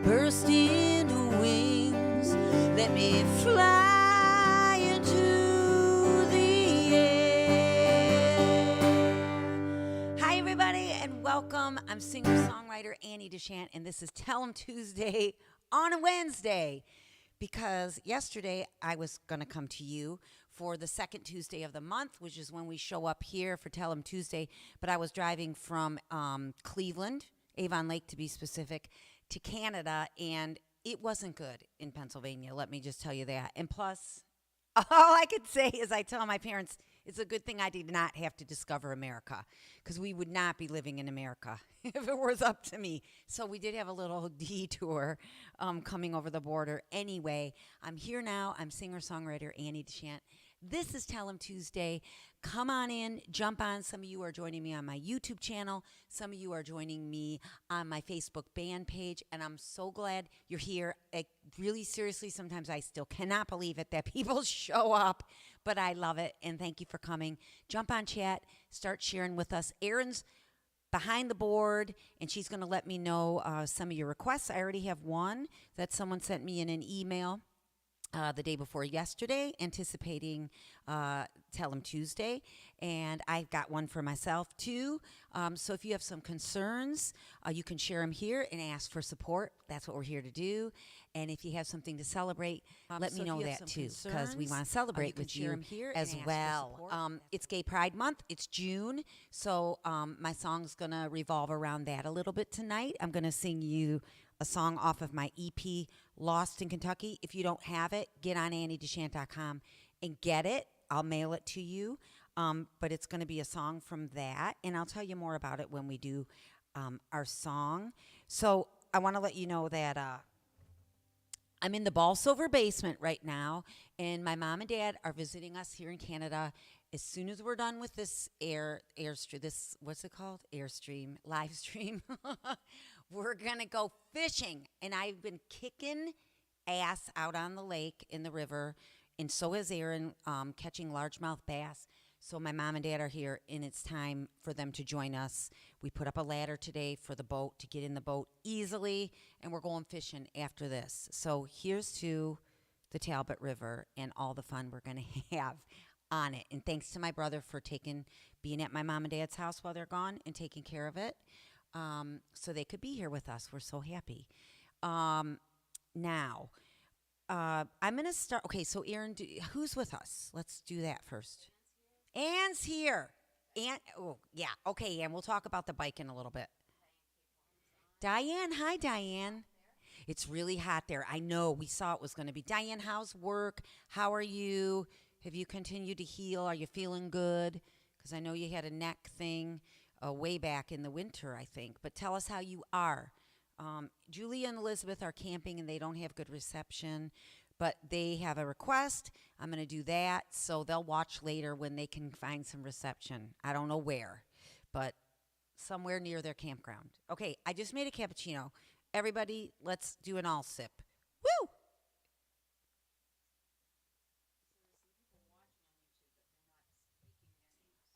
burst into wings. Let me fly into the air. Hi, everybody, and welcome. I'm singer-songwriter Annie DeShant, and this is Tell 'em Tuesday on a Wednesday. Because yesterday I was going to come to you for the second Tuesday of the month, which is when we show up here for Tell 'em Tuesday. But I was driving from Cleveland, Avon Lake to be specific, to Canada, and it wasn't good in Pennsylvania. Let me just tell you that. And plus, all I could say is I tell my parents it's a good thing I did not have to discover America, because we would not be living in America if it was up to me. So we did have a little detour coming over the border. Anyway, I'm here now. I'm singer-songwriter Annie DeShant. This is Tell 'em Tuesday. Come on in, jump on. Some of you are joining me on my YouTube channel. Some of you are joining me on my Facebook band page, and I'm so glad you're here. Really, seriously, sometimes I still cannot believe it that people show up, but I love it, and thank you for coming. Jump on chat, start sharing with us. Erin's behind the board, and she's going to let me know some of your requests. I already have one that someone sent me in an email the day before yesterday, anticipating Tell 'em Tuesday, and I've got one for myself too. So if you have some concerns, you can share them here and ask for support. That's what we're here to do. And if you have something to celebrate, let me know that too, because we want to celebrate with you here as well. It's Gay Pride Month. It's June, so my song's going to revolve around that a little bit tonight. I'm going to sing you a song off of my EP, Lost in Kentucky. If you don't have it, get on AnnieDeShant.com and get it. I'll mail it to you. But it's going to be a song from that, and I'll tell you more about it when we do our song. So I want to let you know that I'm in the Bolsover basement right now, and my mom and dad are visiting us here in Canada. As soon as we're done with this airstream, this, what's it called? Airstream, live stream. We're going to go fishing. And I've been kicking ass out on the lake in the river, and so has Erin, catching largemouth bass. So my mom and dad are here, and it's time for them to join us. We put up a ladder today for the boat to get in the boat easily, and we're going fishing after this. So here's to the Talbot River and all the fun we're going to have on it. And thanks to my brother for being at my mom and dad's house while they're gone and taking care of it, so they could be here with us. We're so happy. Now, I'm going to start. Okay, so Erin, who's with us? Let's do that first. Anne's here. Anne, oh, yeah. Okay, Anne, we'll talk about the bike in a little bit. Diane, hi, Diane. It's really hot there. I know. We saw it was going to be. Diane, how's work? How are you? Have you continued to heal? Are you feeling good? Because I know you had a neck thing way back in the winter, I think. But tell us how you are. Julie and Elizabeth are camping, and they don't have good reception, but they have a request. I'm going to do that, so they'll watch later when they can find some reception. I don't know where, but somewhere near their campground. Okay, I just made a cappuccino. Everybody, let's do an all sip. Woo!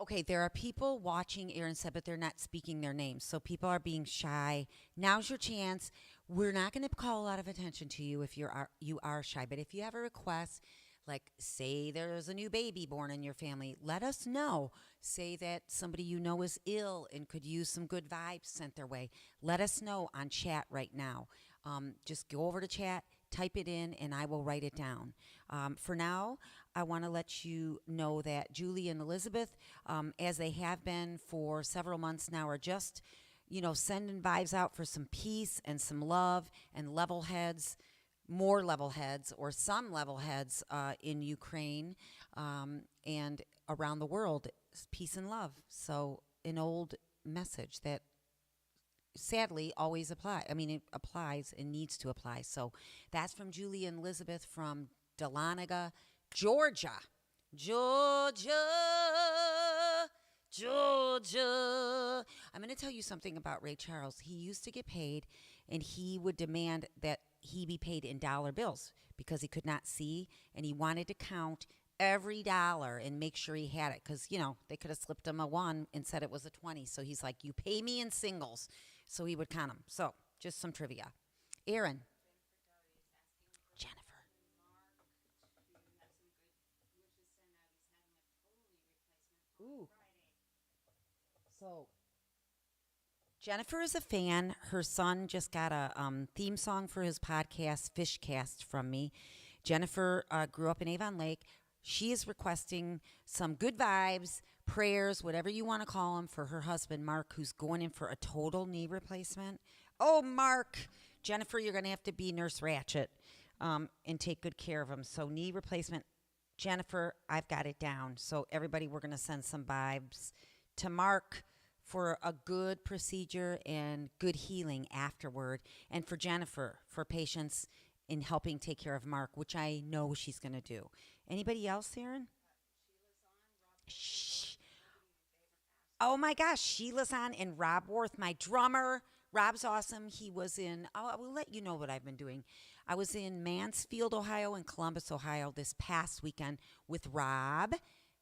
Okay, there are people watching, Erin said, but they're not speaking their names. So people are being shy. Now's your chance. We're not going to call a lot of attention to you if you are shy. But if you have a request, like say there's a new baby born in your family, let us know. Say that somebody you know is ill and could use some good vibes sent their way. Let us know on chat right now. Just go over to chat, type it in, and I will write it down. For now, I want to let you know that Julie and Elizabeth, as they have been for several months now, are just, sending vibes out for some peace and some love and level heads, more level heads or some level heads in Ukraine and around the world, peace and love. So an old message that sadly always apply. I mean, it applies and needs to apply. So that's from Julie and Elizabeth from Dahlonega, Georgia. Georgia. I'm going to tell you something about Ray Charles. He used to get paid, and he would demand that he be paid in dollar bills because he could not see, and he wanted to count every dollar and make sure he had it because, they could have slipped him a 1 and said it was a 20. So he's like, you pay me in singles. So he would count them. So just some trivia. Aaron. Jennifer. Ooh. So Jennifer is a fan. Her son just got a theme song for his podcast, Fishcast, from me. Jennifer grew up in Avon Lake. She is requesting some good vibes, prayers, whatever you want to call them, for her husband, Mark, who's going in for a total knee replacement. Oh, Mark. Jennifer, you're going to have to be Nurse Ratchet and take good care of him. So, knee replacement. Jennifer, I've got it down. So, everybody, we're going to send some vibes to Mark for a good procedure and good healing afterward, and for Jennifer for patience in helping take care of Mark, which I know she's going to do. Anybody else, Aaron? Shh. Oh my gosh, Sheila's on, and Rob Worth, my drummer. Rob's awesome. He was in, I will let you know what I've been doing. I was in Mansfield, Ohio, and Columbus, Ohio this past weekend with Rob,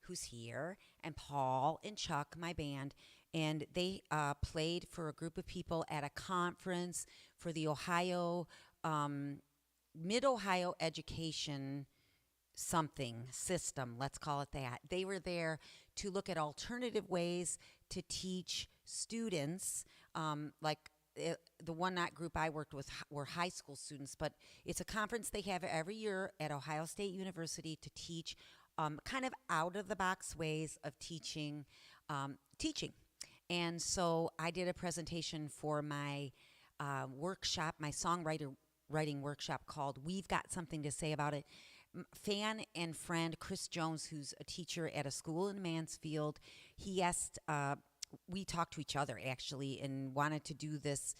who's here, and Paul and Chuck, my band. And they played for a group of people at a conference for the Ohio, Mid Ohio Education something system, let's call it that. They were there to look at alternative ways to teach students, the one not group I worked with were high school students, but it's a conference they have every year at Ohio State University to teach kind of out of the box ways of teaching. And so I did a presentation for my workshop, my writing workshop called We've Got Something to Say About It. Fan and friend Chris Jones, who's a teacher at a school in Mansfield, he asked, we talked to each other actually and wanted to do this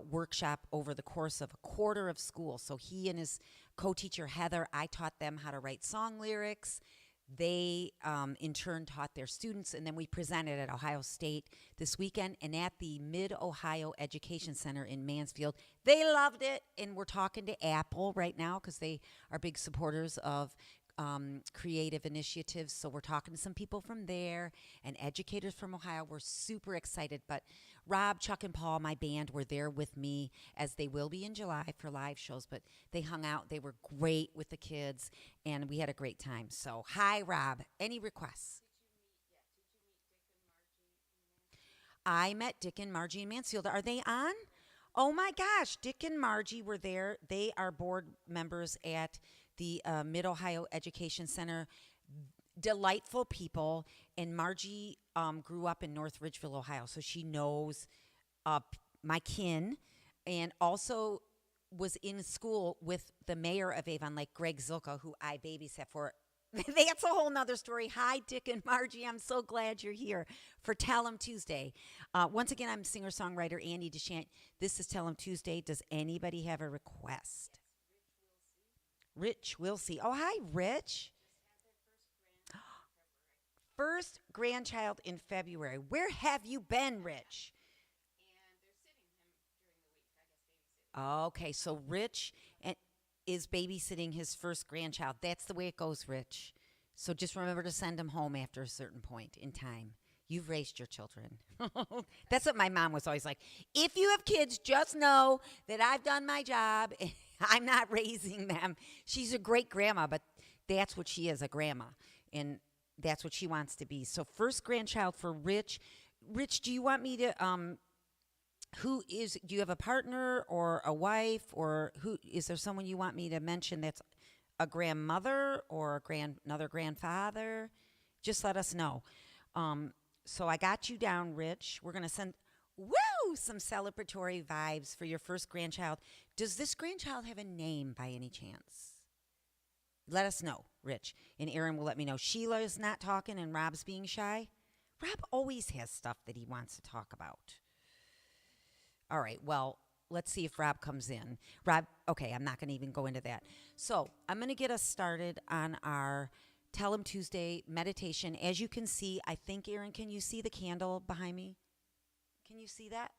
workshop over the course of a quarter of school. So he and his co-teacher Heather, I taught them how to write song lyrics. They, in turn, taught their students, and then we presented at Ohio State this weekend and at the Mid-Ohio Education Center in Mansfield. They loved it, and we're talking to Apple right now because they are big supporters of creative initiatives. So we're talking to some people from there and educators from Ohio. We're super excited, but Rob, Chuck, and Paul, my band, were there with me, as they will be in July for live shows, but they hung out. They were great with the kids, and we had a great time. So, hi, Rob. Any requests? I met Dick and Margie in Mansfield. Are they on? Oh my gosh, Dick and Margie were there. They are board members at the Mid Ohio Education Center. Delightful people. And Margie grew up in North Ridgeville, Ohio, so she knows my kin, and also was in school with the mayor of Avon Lake, Greg Zilka, who I babysat for. That's a whole nother story. Hi, Dick and Margie. I'm so glad you're here for Tell 'em Tuesday. Once again, I'm singer-songwriter Annie DeShant. This is Tell 'em Tuesday. Does anybody have a request? Rich Wilsey. Oh, hi, Rich. First grandchild in February. Where have you been, Rich? Okay, so Rich is babysitting his first grandchild. That's the way it goes, Rich. So just remember to send him home after a certain point in time. You've raised your children. That's what my mom was always like. If you have kids, just know that I've done my job. And I'm not raising them. She's a great grandma, but that's what she is, a grandma. And that's what she wants to be. So first grandchild for Rich. Rich, do you want me to do you have a partner or a wife, or who is there someone you want me to mention that's a grandmother or another grandfather? Just let us know. So I got you down, Rich. We're going to send some celebratory vibes for your first grandchild. Does this grandchild have a name by any chance? Let us know, Rich. And Aaron will let me know. Sheila is not talking and Rob's being shy. Rob always has stuff that he wants to talk about. All right, well, let's see if Rob comes in. Rob, okay, I'm not going to even go into that. So I'm going to get us started on our Tell 'em Tuesday meditation. As you can see, I think, Aaron, can you see the candle behind me? Can you see that?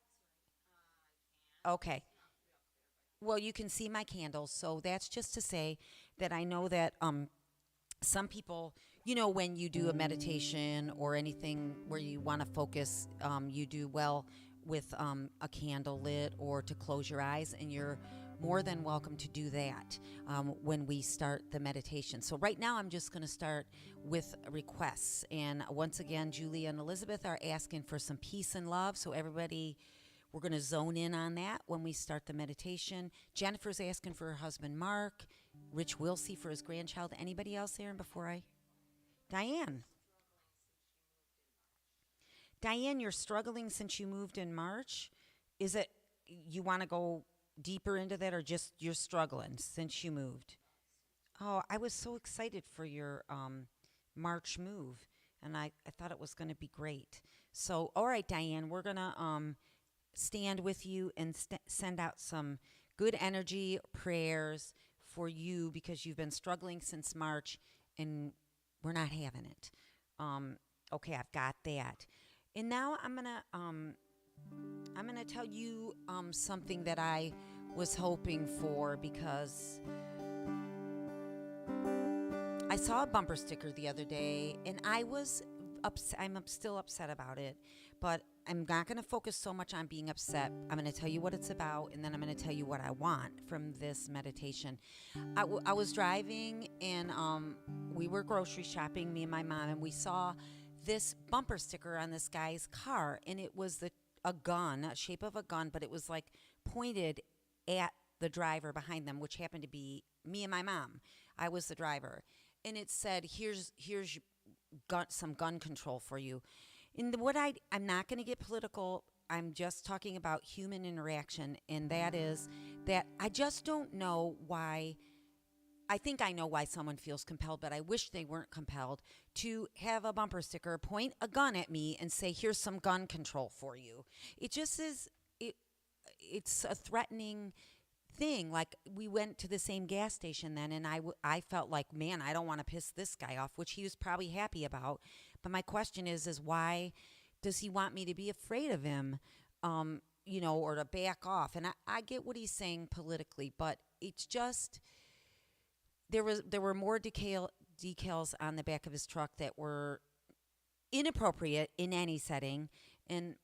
Okay. Well, you can see my candles, so that's just to say that I know that some people, when you do a meditation or anything where you want to focus, you do well with a candle lit or to close your eyes, and you're more than welcome to do that when we start the meditation. So right now I'm just going to start with requests. And once again, Julia and Elizabeth are asking for some peace and love. So everybody, we're going to zone in on that when we start the meditation. Jennifer's asking for her husband, Mark. Rich Wilsey for his grandchild. Anybody else there? And before I... Diane. Diane, you're struggling since you moved in March. Is it you want to go deeper into that, or just you're struggling since you moved? Oh, I was so excited for your March move, and I thought it was going to be great. So, all right, Diane, we're going to stand with you and send out some good energy prayers for you because you've been struggling since March, and we're not having it. Okay, I've got that. And now I'm gonna tell you something that I was hoping for, because I saw a bumper sticker the other day, and I'm still upset about it, but I'm not going to focus so much on being upset. I'm going to tell you what it's about, and then I'm going to tell you what I want from this meditation. I was driving, and we were grocery shopping, me and my mom, and we saw this bumper sticker on this guy's car, and it was a gun, a shape of a gun, but it was like pointed at the driver behind them, which happened to be me and my mom. I was the driver, and it said, "Here's some gun control for you." And I'm not going to get political. I'm just talking about human interaction, and that is that I just don't know why. I think I know why someone feels compelled, but I wish they weren't compelled to have a bumper sticker, point a gun at me, and say, "Here's some gun control for you." It just is. It's a threatening thing. Like, we went to the same gas station then, and I felt like, man, I don't want to piss this guy off, which he was probably happy about. But my question is why does he want me to be afraid of him, or to back off? And I get what he's saying politically, but it's just, there were more decals on the back of his truck that were inappropriate in any setting. And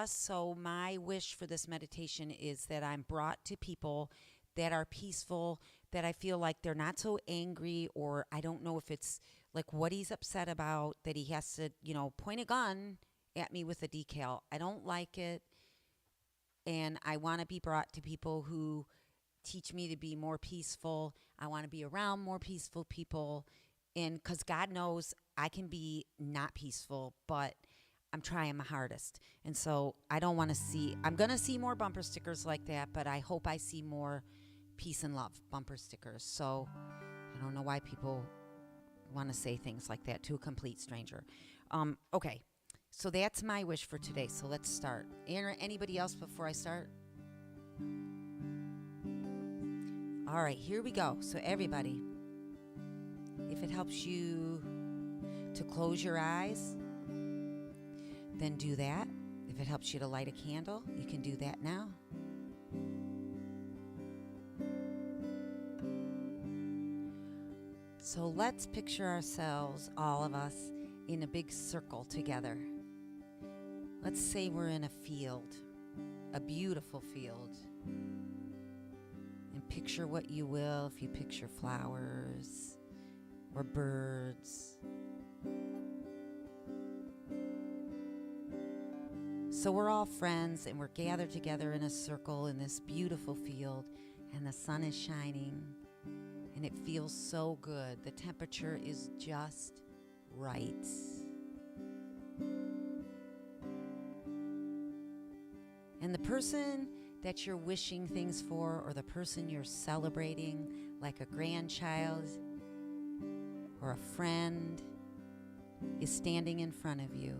so my wish for this meditation is that I'm brought to people that are peaceful, that I feel like they're not so angry, or I don't know if it's like what he's upset about, that he has to, point a gun at me with a decal. I don't like it. And I want to be brought to people who teach me to be more peaceful. I want to be around more peaceful people. And because God knows I can be not peaceful, but I'm trying my hardest. And so I'm going to see more bumper stickers like that, but I hope I see more peace and love bumper stickers. So I don't know why people want to say things like that to a complete stranger. Okay, so that's my wish for today. So let's start. Anybody else before I start? All right, here we go. So everybody, if it helps you to close your eyes, then do that. If it helps you to light a candle, you can do that now. So let's picture ourselves, all of us, in a big circle together. Let's say we're in a field, a beautiful field. And picture what you will if you picture flowers or birds. So we're all friends, and we're gathered together in a circle in this beautiful field, and the sun is shining, and it feels so good. The temperature is just right. And the person that you're wishing things for, or the person you're celebrating, like a grandchild or a friend, is standing in front of you.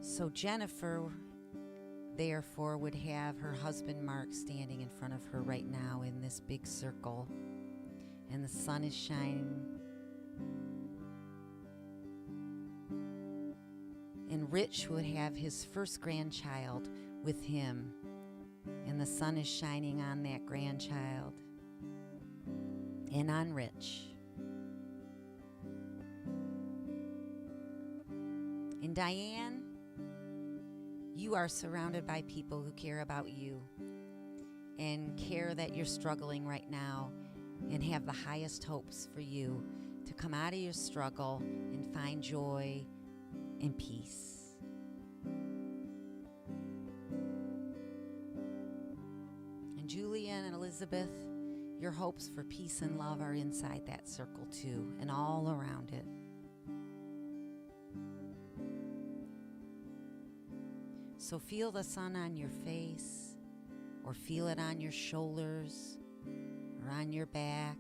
So Jennifer, therefore, would have her husband Mark standing in front of her right now in this big circle, and the sun is shining. And Rich would have his first grandchild with him, and the sun is shining on that grandchild and on Rich. And Diane, you are surrounded by people who care about you and care that you're struggling right now and have the highest hopes for you to come out of your struggle and find joy and peace. And Julia and Elizabeth, your hopes for peace and love are inside that circle too, and all around it. So feel the sun on your face, or feel it on your shoulders, or on your back.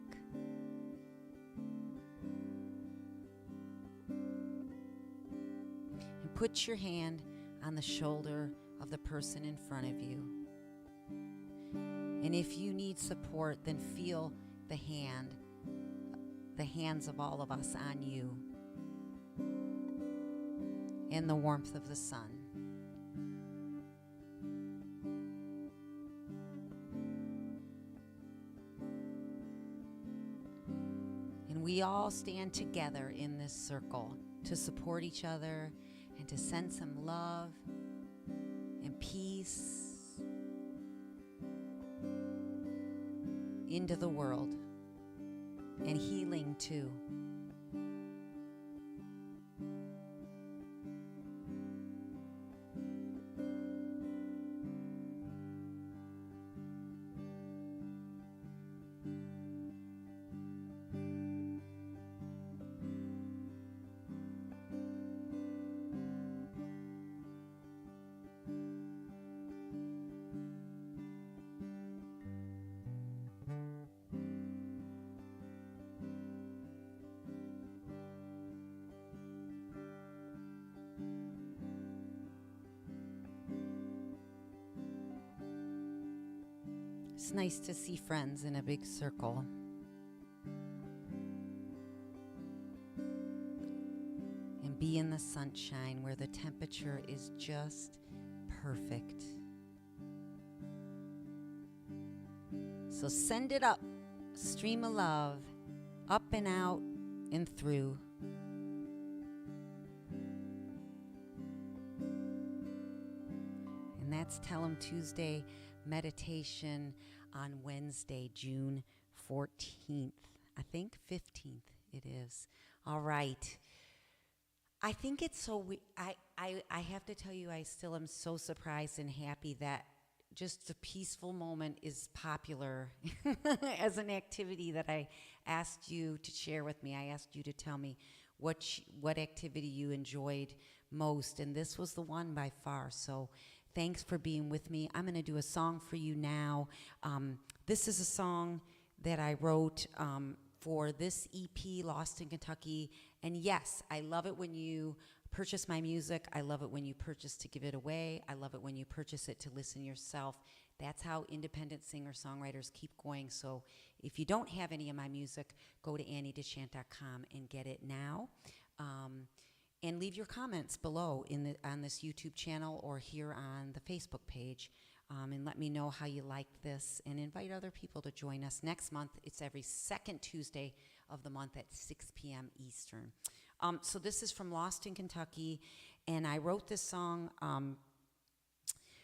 And put your hand on the shoulder of the person in front of you. And if you need support, then feel the hands of all of us on you, and the warmth of the sun. We all stand together in this circle to support each other and to send some love and peace into the world, and healing too. It's nice to see friends in a big circle. And be in the sunshine where the temperature is just perfect. So send it up, stream of love, up and out and through. And that's Tell 'em Tuesday meditation on Wednesday, June 14th. I think 15th it is. All right. I think it's so I have to tell you, I still am so surprised and happy that just a peaceful moment is popular as an activity that I asked you to share with me. I asked you to tell me what activity you enjoyed most, and this was the one by far. So thanks for being with me. I'm going to do a song for you now. This is a song that I wrote for this EP, Lost in Kentucky. And yes, I love it when you purchase my music. I love it when you purchase to give it away. I love it when you purchase it to listen yourself. That's how independent singer-songwriters keep going. So if you don't have any of my music, go to anniedeshant.com and get it now. And leave your comments below on this YouTube channel or here on the Facebook page. And let me know how you liked this, and invite other people to join us next month. It's every second Tuesday of the month at 6 p.m. Eastern. So this is from Lost in Kentucky, and I wrote this song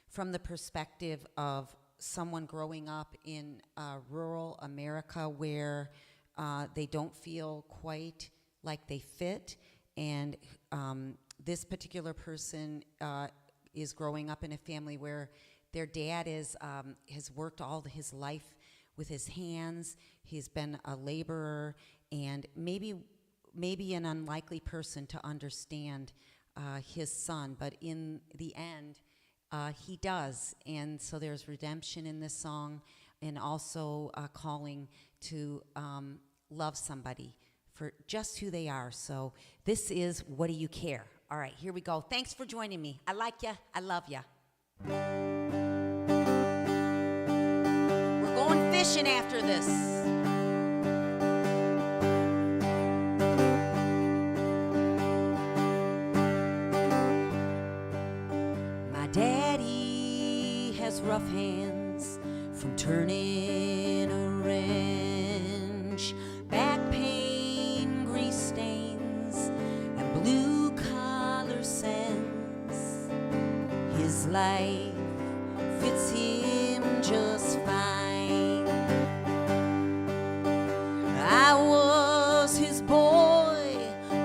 from the perspective of someone growing up in rural America where they don't feel quite like they fit. And this particular person is growing up in a family where their dad has worked all his life with his hands. He's been a laborer, and maybe an unlikely person to understand his son. But in the end, he does. And so there's redemption in this song, and also a calling to love somebody for just who they are. So this is What Do You Care? All right, here we go. Thanks for joining me. I like ya. I love ya. We're going fishing after this. My daddy has rough hands from turning a wrench. Back pain, grease stains, and blue collar scents. His his life fits him just fine. I was his boy,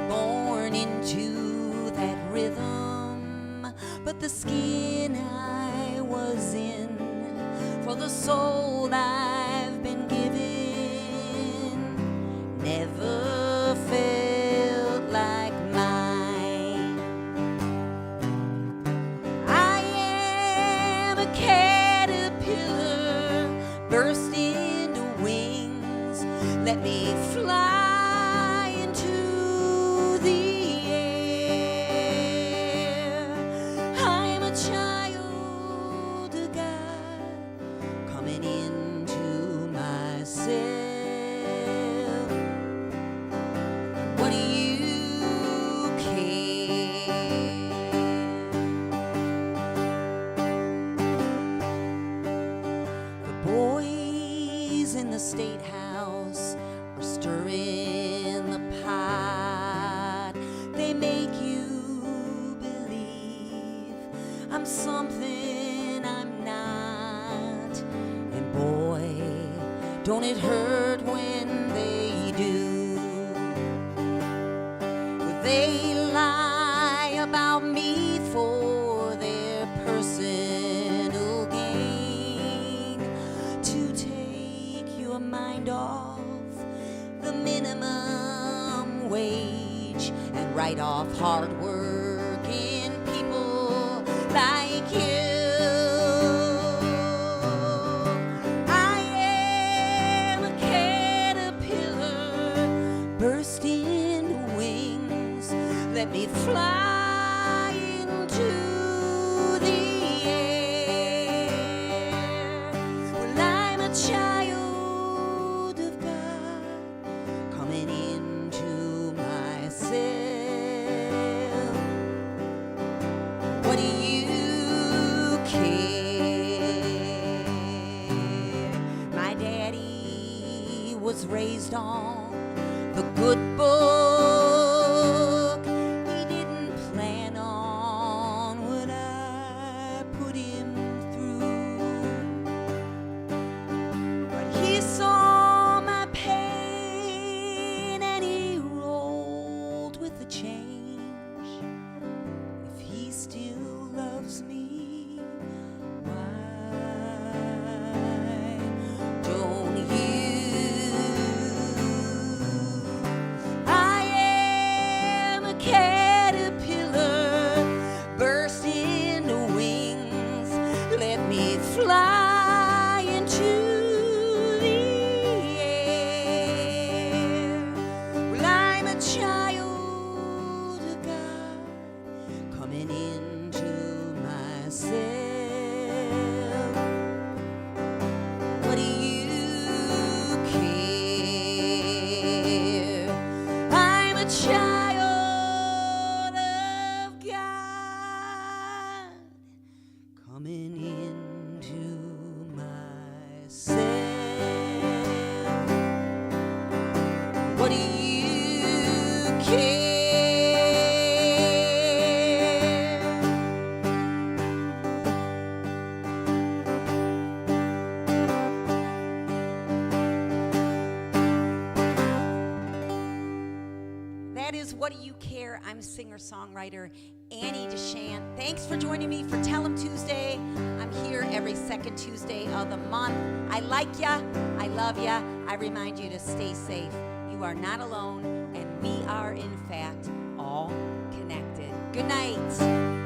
born into that rhythm, but the skin I was in for the soul I've been given never felt like mine. I am a caterpillar burst into wings. Let me fly into the air. I'm a child of God coming into myself. What do you care? The boys in the state house are stirring the pot. They make you believe I'm something I'm not. And boy, don't it hurt when they do. They lie about me for their personal gain, to take your mind off the minimum wage and write off hard-working people like you. I am a caterpillar burst into wings. Let me fly into the air. Well, I'm a child of God coming into myself. What do you care? My daddy was raised on the good book. He didn't plan on what I put him through, but he saw my pain and he rolled with the change. If he still loves me, why don't you? I am a caterpillar burst into wings. Let me fly into the air. Well, I'm a child of God coming into myself. What do you care? I'm a child of God coming into myself. What do you care? That is What Do You Care? I'm singer-songwriter Annie DeShant. Thanks for joining me for Tell 'em Tuesday. I'm here every second Tuesday of the month. I like ya. I love ya. I remind you to stay safe. You are not alone, and we are, in fact, all connected. Good night.